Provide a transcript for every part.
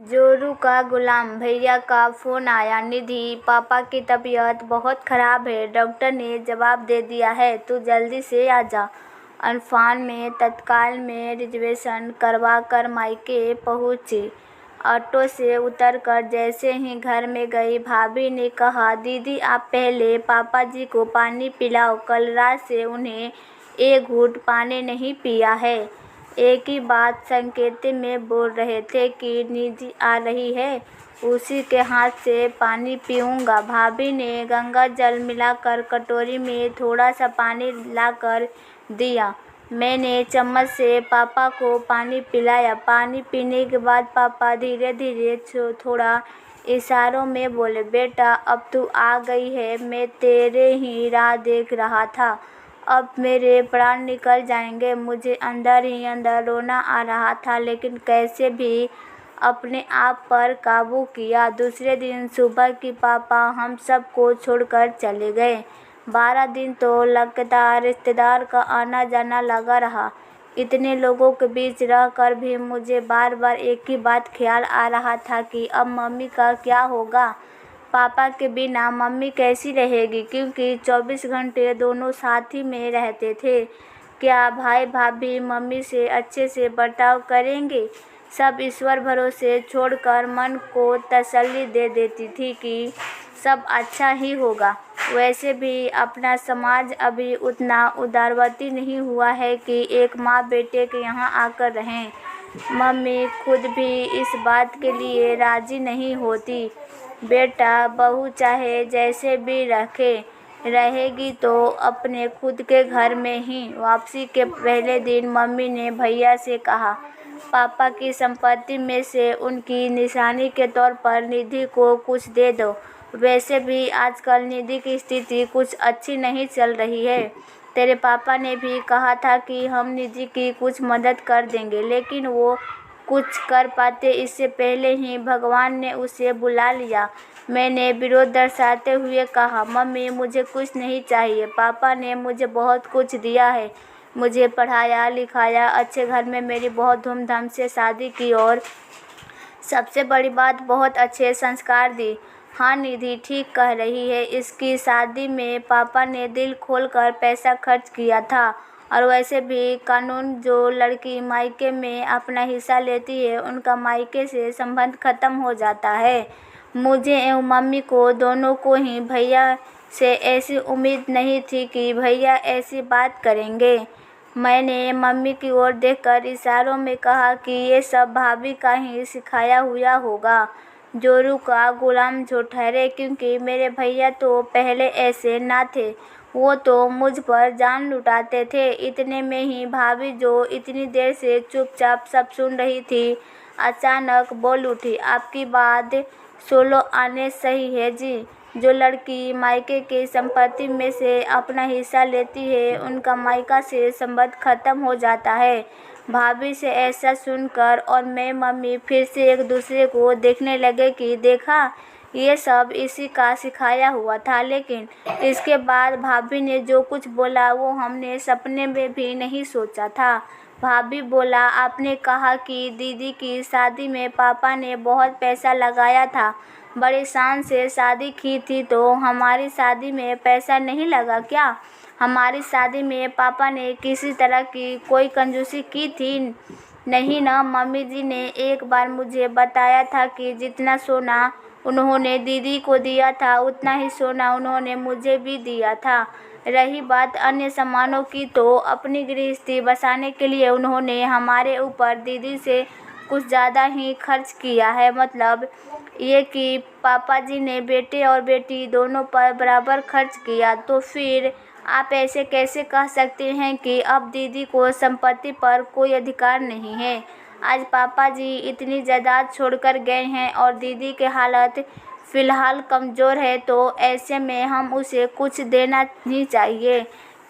जोरू का गुलाम भैया का फ़ोन आया। निधि, पापा की तबीयत बहुत ख़राब है, डॉक्टर ने जवाब दे दिया है, तू जल्दी से आ जा। अल्फान में तत्काल में रिजर्वेशन करवा कर मायके पहुंची। ऑटो से उतरकर जैसे ही घर में गई, भाभी ने कहा, दीदी आप पहले पापा जी को पानी पिलाओ, कल रात से उन्हें एक घूंट पानी नहीं पिया है। एक ही बात संकेत में बोल रहे थे कि निधि आ रही है, उसी के हाथ से पानी पीऊँगा। भाभी ने गंगा जल मिलाकर कटोरी में थोड़ा सा पानी लाकर दिया। मैंने चम्मच से पापा को पानी पिलाया। पानी पीने के बाद पापा धीरे धीरे थोड़ा इशारों में बोले, बेटा अब तू आ गई है, मैं तेरे ही राह देख रहा था, अब मेरे प्राण निकल जाएंगे। मुझे अंदर ही अंदर रोना आ रहा था, लेकिन कैसे भी अपने आप पर काबू किया। दूसरे दिन सुबह की पापा हम सबको छोड़कर चले गए। 12 दिन तो लगातार रिश्तेदार का आना जाना लगा रहा। इतने लोगों के बीच रहकर भी मुझे बार बार एक ही बात ख्याल आ रहा था कि अब मम्मी का क्या होगा। पापा के बिना मम्मी कैसी रहेगी, क्योंकि 24 घंटे दोनों साथ ही में रहते थे। क्या भाई भाभी मम्मी से अच्छे से बर्ताव करेंगे? सब ईश्वर भरोसे छोड़कर मन को तसल्ली दे देती थी कि सब अच्छा ही होगा। वैसे भी अपना समाज अभी उतना उदारवती नहीं हुआ है कि एक माँ बेटे के यहाँ आकर रहें। मम्मी खुद भी इस बात के लिए राजी नहीं होती। बेटा बहू चाहे जैसे भी रहेगी तो अपने खुद के घर में ही। वापसी के पहले दिन मम्मी ने भैया से कहा, पापा की संपत्ति में से उनकी निशानी के तौर पर निधि को कुछ दे दो। वैसे भी आजकल निधि की स्थिति कुछ अच्छी नहीं चल रही है। तेरे पापा ने भी कहा था कि हम निधि की कुछ मदद कर देंगे, लेकिन वो कुछ कर पाते इससे पहले ही भगवान ने उसे बुला लिया। मैंने विरोध दर्शाते हुए कहा, मम्मी मुझे कुछ नहीं चाहिए, पापा ने मुझे बहुत कुछ दिया है, मुझे पढ़ाया लिखाया, अच्छे घर में मेरी बहुत धूमधाम से शादी की और सबसे बड़ी बात बहुत अच्छे संस्कार दी। हाँ निधि ठीक कह रही है, इसकी शादी में पापा ने दिल खोलकर पैसा खर्च किया था। और वैसे भी कानून जो लड़की मायके में अपना हिस्सा लेती है, उनका मायके से संबंध खत्म हो जाता है। मुझे एवं मम्मी को दोनों को ही भैया से ऐसी उम्मीद नहीं थी कि भैया ऐसी बात करेंगे। मैंने मम्मी की ओर देखकर इशारों में कहा कि ये सब भाभी का ही सिखाया हुआ होगा। जोरू का गुलाम जो ठहरे, क्योंकि मेरे भैया तो पहले ऐसे ना थे, वो तो मुझ पर जान लुटाते थे। इतने में ही भाभी जो इतनी देर से चुपचाप सब सुन रही थी, अचानक बोल उठी, आपकी बात सोलो आने सही है जी। जो लड़की मायके की संपत्ति में से अपना हिस्सा लेती है, उनका मायका से संबंध खत्म हो जाता है। भाभी से ऐसा सुनकर और मैं मम्मी फिर से एक दूसरे को देखने लगे कि देखा, ये सब इसी का सिखाया हुआ था। लेकिन इसके बाद भाभी ने जो कुछ बोला वो हमने सपने में भी नहीं सोचा था। भाभी बोला, आपने कहा कि दीदी की शादी में पापा ने बहुत पैसा लगाया था, बड़ी शान से शादी की थी, तो हमारी शादी में पैसा नहीं लगा क्या? हमारी शादी में पापा ने किसी तरह की कोई कंजूसी की थी? नहीं ना। मम्मी जी ने एक बार मुझे बताया था कि जितना सोना उन्होंने दीदी को दिया था, उतना ही सोना उन्होंने मुझे भी दिया था। रही बात अन्य सामानों की, तो अपनी गृहस्थी बसाने के लिए उन्होंने हमारे ऊपर दीदी से कुछ ज़्यादा ही खर्च किया है। मतलब ये कि पापा जी ने बेटे और बेटी दोनों पर बराबर खर्च किया। तो फिर आप ऐसे कैसे कह सकते हैं कि अब दीदी को संपत्ति पर कोई अधिकार नहीं है? आज पापा जी इतनी जायदाद छोड़कर गए हैं और दीदी की हालत फ़िलहाल कमज़ोर है, तो ऐसे में हम उसे कुछ देना ही चाहिए।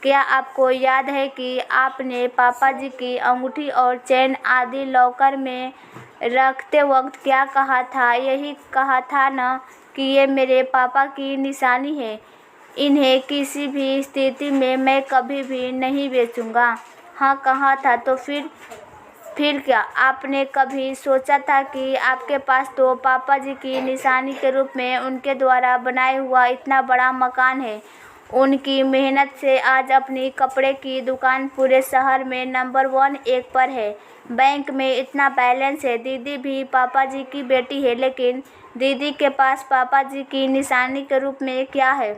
क्या आपको याद है कि आपने पापा जी की अंगूठी और चैन आदि लॉकर में रखते वक्त क्या कहा था? यही कहा था न कि ये मेरे पापा की निशानी है, इन्हें किसी भी स्थिति में मैं कभी भी नहीं बेचूंगा। हाँ कहा था। तो फिर फिर क्या आपने कभी सोचा था कि आपके पास तो पापा जी की निशानी के रूप में उनके द्वारा बनाया हुआ इतना बड़ा मकान है। उनकी मेहनत से आज अपनी कपड़े की दुकान पूरे शहर में नंबर 1 एक पर है। बैंक में इतना बैलेंस है। दीदी भी पापा जी की बेटी है, लेकिन दीदी के पास पापा जी की निशानी के रूप में क्या है?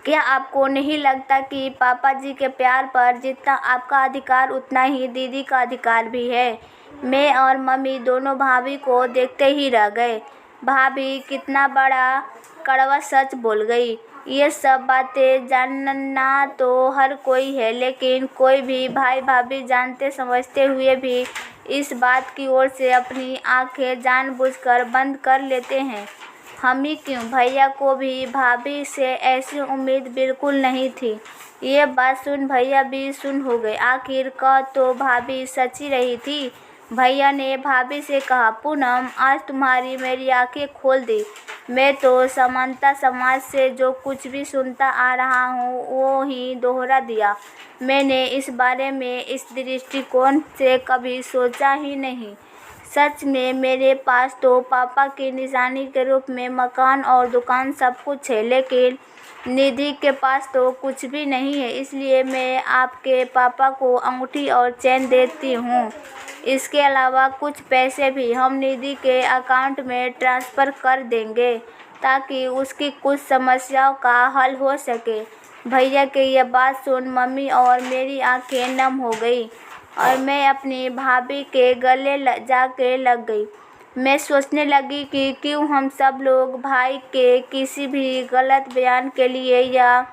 क्या आपको नहीं लगता कि पापा जी के प्यार पर जितना आपका अधिकार उतना ही दीदी का अधिकार भी है? मैं और मम्मी दोनों भाभी को देखते ही रह गए। भाभी कितना बड़ा कड़वा सच बोल गई। ये सब बातें जानना तो हर कोई है, लेकिन कोई भी भाई भाभी जानते समझते हुए भी इस बात की ओर से अपनी आंखें जानबूझकर बंद कर लेते हैं। हम ही क्यों, भैया को भी भाभी से ऐसी उम्मीद बिल्कुल नहीं थी। ये बात सुन भैया भी सुन हो गए। आखिर कह तो भाभी सच्ची रही थी। भैया ने भाभी से कहा, पूनम आज तुम्हारी मेरी आंखें खोल दी। मैं तो समानता समाज से जो कुछ भी सुनता आ रहा हूँ वो ही दोहरा दिया। मैंने इस बारे में इस दृष्टिकोण से कभी सोचा ही नहीं। सच में मेरे पास तो पापा की निशानी के रूप में मकान और दुकान सब कुछ है, लेकिन निधि के पास तो कुछ भी नहीं है। इसलिए मैं आपके पापा को अंगूठी और चेन देती हूँ। इसके अलावा कुछ पैसे भी हम निधि के अकाउंट में ट्रांसफ़र कर देंगे ताकि उसकी कुछ समस्याओं का हल हो सके। भैया की यह बात सुन मम्मी और मेरी आंखें नम हो गई और मैं अपनी भाभी के गले जाके लग गई। मैं सोचने लगी कि क्यों हम सब लोग भाई के किसी भी गलत बयान के लिए या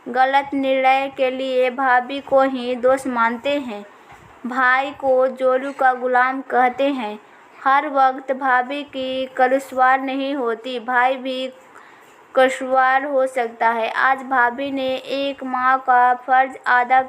गलत निर्णय के लिए भाभी को ही दोष मानते हैं। भाई को जोरू का गुलाम कहते हैं। हर वक्त भाभी की कसूरवार नहीं होती, भाई भी कसूरवार हो सकता है। आज भाभी ने एक माँ का फर्ज अदा